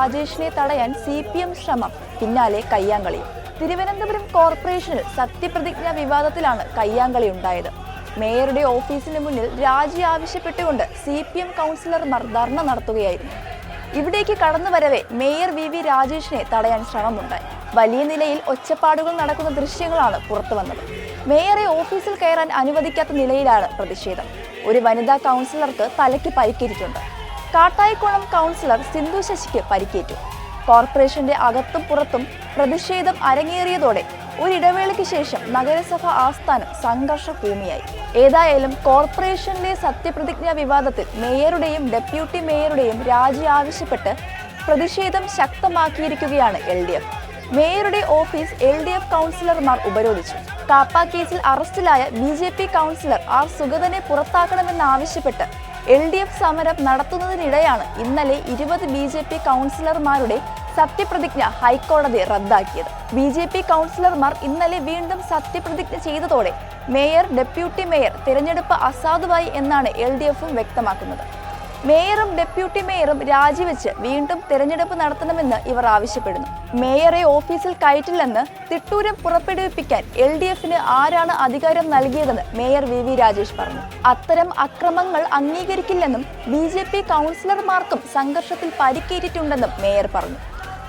രാജേഷിനെ തടയാൻ CPM ശ്രമം, പിന്നാലെ കയ്യാങ്കളി. തിരുവനന്തപുരം കോർപ്പറേഷനിൽ സത്യപ്രതിജ്ഞാ വിവാദത്തിലാണ് കയ്യാങ്കളി ഉണ്ടായത്. മേയറുടെ ഓഫീസിന് മുന്നിൽ രാജി ആവശ്യപ്പെട്ടുകൊണ്ട് CPM കൗൺസിലർമാർ ധർണ നടത്തുകയായിരുന്നു. ഇവിടേക്ക് കടന്നു വരവെ മേയർ VV രാജേഷിനെ തടയാൻ ശ്രമമുണ്ടായി. വലിയ നിലയിൽ ഒച്ചപ്പാടുകൾ നടക്കുന്ന ദൃശ്യങ്ങളാണ് പുറത്തുവന്നത്. മേയറെ ഓഫീസിൽ കയറാൻ അനുവദിക്കാത്ത നിലയിലാണ് പ്രതിഷേധം. ഒരു വനിതാ കൗൺസിലർക്ക് തലയ്ക്ക് പരിക്കേറ്റിട്ടുണ്ട്. കാട്ടായിക്കുളം കൗൺസിലർ സിന്ധു ശശിക്ക് പരിക്കേറ്റു. കോർപ്പറേഷന്റെ അകത്തും പുറത്തും പ്രതിഷേധം അരങ്ങേറിയതോടെ ഒരിടവേളയ്ക്ക് ശേഷം നഗരസഭ ആസ്ഥാനം സംഘർഷഭൂമിയായി. ഏതായാലും കോർപ്പറേഷനിലെ സത്യപ്രതിജ്ഞാ വിവാദത്തിൽ മേയറുടെയും ഡെപ്യൂട്ടി മേയറുടെയും രാജി ആവശ്യപ്പെട്ട് പ്രതിഷേധം ശക്തമാക്കിയിരിക്കുകയാണ് LDF. മേയറുടെ ഓഫീസ് LDF കൗൺസിലർമാർ ഉപരോധിച്ചു. കാപ്പ കേസിൽ അറസ്റ്റിലായ BJP കൗൺസിലർ R സുഗതനെ പുറത്താക്കണമെന്നാവശ്യപ്പെട്ട് LDF സമരം നടത്തുന്നതിനിടെയാണ് ഇന്നലെ 20 BJP കൗൺസിലർമാരുടെ സത്യപ്രതിജ്ഞ ഹൈക്കോടതി റദ്ദാക്കിയത്. BJP കൗൺസിലർമാർ ഇന്നലെ വീണ്ടും സത്യപ്രതിജ്ഞ ചെയ്തതോടെ മേയർ, ഡെപ്യൂട്ടി മേയർ തിരഞ്ഞെടുപ്പ് അസാധുവായി എന്നാണ് LDFും വ്യക്തമാക്കുന്നത്. മേയറും ഡെപ്യൂട്ടി മേയറും രാജിവെച്ച് വീണ്ടും തിരഞ്ഞെടുപ്പ് നടത്തണമെന്ന് ഇവർ ആവശ്യപ്പെടുന്നു. മേയറെ ഓഫീസിൽ കയറ്റില്ലെന്ന് തിട്ടൂരം പുറപ്പെടുവിപ്പിക്കാൻ LDFന് ആരാണ് അധികാരം നൽകിയതെന്ന് മേയർ VV രാജേഷ് പറഞ്ഞു. അത്തരം അക്രമങ്ങൾ അംഗീകരിക്കില്ലെന്നും BJP കൗൺസിലർമാർക്കും സംഘർഷത്തിൽ പരിക്കേറ്റിട്ടുണ്ടെന്നും മേയർ പറഞ്ഞു.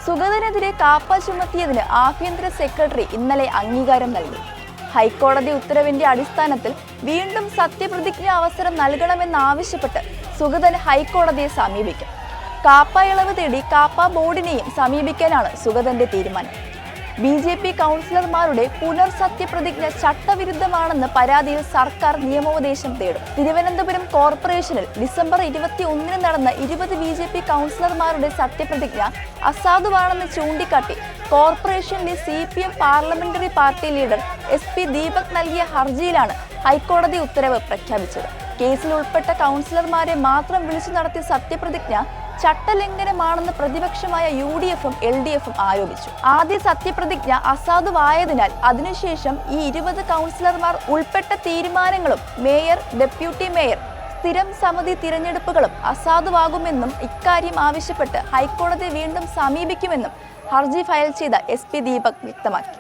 സുഗതനെതിരെ കാപ്പ ചുമത്തിയതിന് ആഭ്യന്തര സെക്രട്ടറി ഇന്നലെ അംഗീകാരം നൽകി. ഹൈക്കോടതി ഉത്തരവിന്റെ അടിസ്ഥാനത്തിൽ വീണ്ടും സത്യപ്രതിജ്ഞ അവസരം നൽകണമെന്നാവശ്യപ്പെട്ട് സുഗതൻ ഹൈക്കോടതിയെ സമീപിക്കും. കാപ്പ ഇളവ് തേടി കാപ്പ ബോർഡിനെയും സമീപിക്കാനാണ് സുഗതന്റെ തീരുമാനം. BJP കൗൺസിലർമാരുടെ പുനർസത്യപ്രതിജ്ഞ ചട്ടവിരുദ്ധമാണെന്ന് പരാതിയിൽ സർക്കാർ നിയമോപദേശം തേടും. തിരുവനന്തപുരം കോർപ്പറേഷനിൽ ഡിസംബർ 21 നടന്ന 20 BJP കൗൺസിലർമാരുടെ സത്യപ്രതിജ്ഞ അസാധുവാണെന്ന് ചൂണ്ടിക്കാട്ടി കോർപ്പറേഷനിലെ CPM parliamentary party leader SP Deepak നൽകിയ ഹർജിയിലാണ് ഹൈക്കോടതി ഉത്തരവ് പ്രഖ്യാപിച്ചത്. കേസിൽ ഉൾപ്പെട്ട കൗൺസിലർമാരെ മാത്രം വിളിച്ചു നടത്തിയ സത്യപ്രതിജ്ഞ ചട്ടലംഘനമാണെന്ന് പ്രതിപക്ഷമായ UDFും LDFും ആരോപിച്ചു. ആദ്യ സത്യപ്രതിജ്ഞ അസാധുവായതിനാൽ അതിനുശേഷം ഈ 20 കൗൺസിലർമാർ ഉൾപ്പെട്ട തീരുമാനങ്ങളും മേയർ, ഡെപ്യൂട്ടി മേയർ, സ്ഥിരം സമിതി തിരഞ്ഞെടുപ്പുകളും അസാധുവാകുമെന്നും ഇക്കാര്യം ആവശ്യപ്പെട്ട് ഹൈക്കോടതിയെ വീണ്ടും സമീപിക്കുമെന്നും ഹർജി ഫയൽ ചെയ്ത SP ദീപക് വ്യക്തമാക്കി.